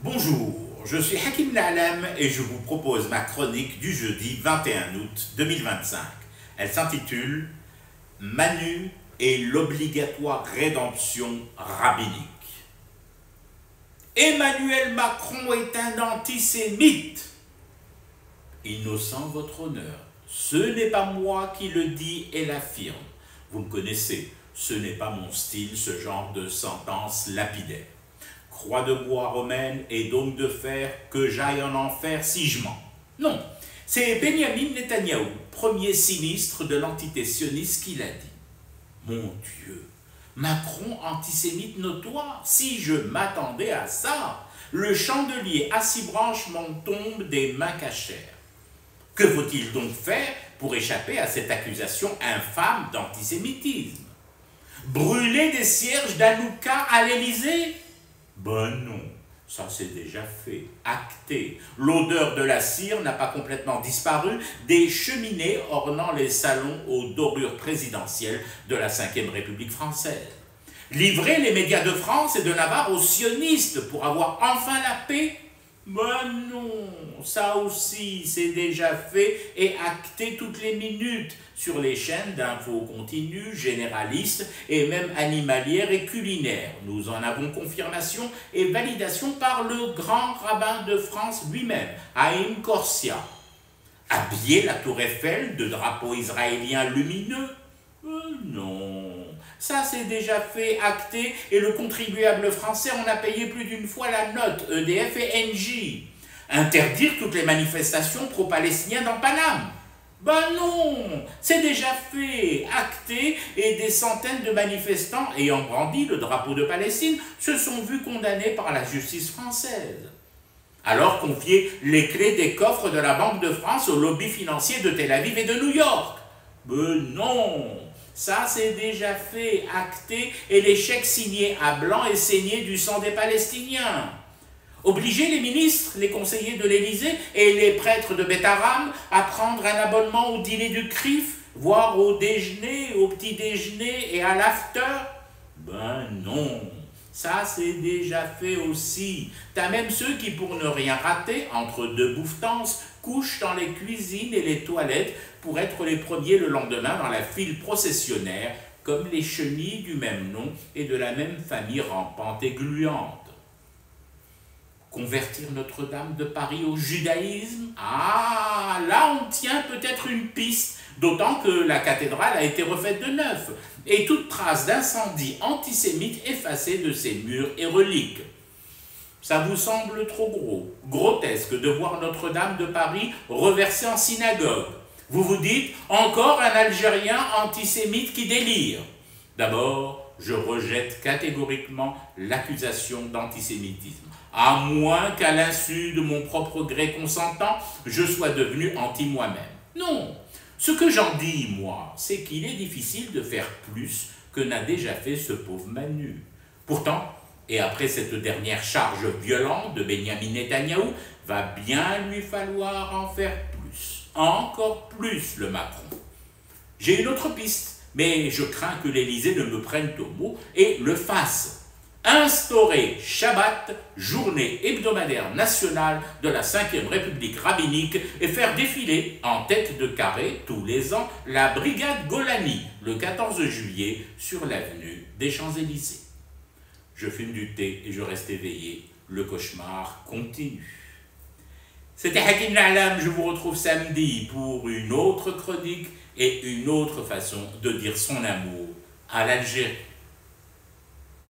Bonjour, je suis Hakim Na'alam et je vous propose ma chronique du jeudi 21 août 2025. Elle s'intitule « Manu et l'obligatoire rédemption rabbinique ». Emmanuel Macron est un antisémite. Innocent votre honneur, ce n'est pas moi qui le dis et l'affirme. Vous me connaissez, ce n'est pas mon style, ce genre de sentence lapidaire. Croix de bois romaine et dôme de fer, que j'aille en enfer si je mens. Non, c'est Benjamin Netanyahou, premier sinistre de l'entité sioniste, qui l'a dit. Mon Dieu, Macron antisémite notoire, si je m'attendais à ça, le chandelier à 6 branches m'en tombe des mains cachères. Que faut-il donc faire pour échapper à cette accusation infâme d'antisémitisme? Brûler des cierges d'Hanouka à l'Élysée? Ben non, ça c'est déjà fait, acté. L'odeur de la cire n'a pas complètement disparu des cheminées ornant les salons aux dorures présidentielles de la Ve République française. Livrer les médias de France et de Navarre aux sionistes pour avoir enfin la paix? Ben non, ça aussi c'est déjà fait et acté toutes les minutes sur les chaînes d'infos continues, généralistes et même animalières et culinaires. Nous en avons confirmation et validation par le grand rabbin de France lui-même, Haïm Korsia. Habiller la tour Eiffel de drapeaux israéliens lumineux? Non, ça c'est déjà fait, acté, et le contribuable français en a payé plus d'une fois la note, EDF et Engie. Interdire toutes les manifestations pro-palestiniennes dans Paname? Ben non, c'est déjà fait, acté, et des centaines de manifestants ayant brandi le drapeau de Palestine se sont vus condamnés par la justice française. Alors confier les clés des coffres de la Banque de France au lobby financier de Tel Aviv et de New York? Ben non, ça c'est déjà fait, acté, et les chèques signés à blanc et saignés du sang des Palestiniens. Obliger les ministres, les conseillers de l'Élysée et les prêtres de Beth-Aram à prendre un abonnement au dîner du CRIF, voire au déjeuner, au petit déjeuner et à l'after? Ben non, ça c'est déjà fait aussi. T'as même ceux qui, pour ne rien rater, entre deux bouffetances, couchent dans les cuisines et les toilettes pour être les premiers le lendemain dans la file processionnaire, comme les chenilles du même nom et de la même famille rampante et gluante. Convertir Notre-Dame de Paris au judaïsme? Ah, là on tient peut-être une piste, d'autant que la cathédrale a été refaite de neuf, et toute trace d'incendie antisémite effacée de ses murs et reliques. Ça vous semble trop gros, grotesque de voir Notre-Dame de Paris reversée en synagogue. Vous vous dites, encore un Algérien antisémite qui délire. D'abord, je rejette catégoriquement l'accusation d'antisémitisme, à moins qu'à l'insu de mon propre gré consentant, je sois devenu anti-moi-même. Non, ce que j'en dis, moi, c'est qu'il est difficile de faire plus que n'a déjà fait ce pauvre Manu. Pourtant, et après cette dernière charge violente de Benjamin Netanyahou, va bien lui falloir en faire plus, encore plus le Macron. J'ai une autre piste, mais je crains que l'Élysée ne me prenne au mot et le fasse. Instaurer Shabbat, journée hebdomadaire nationale de la Ve République rabbinique, et faire défiler en tête de carré tous les ans la brigade Golani le 14 juillet sur l'avenue des Champs-Élysées. Je fume du thé et je reste éveillé, le cauchemar continue. C'était Hakim Na'alam, je vous retrouve samedi pour une autre chronique et une autre façon de dire son amour à l'Algérie.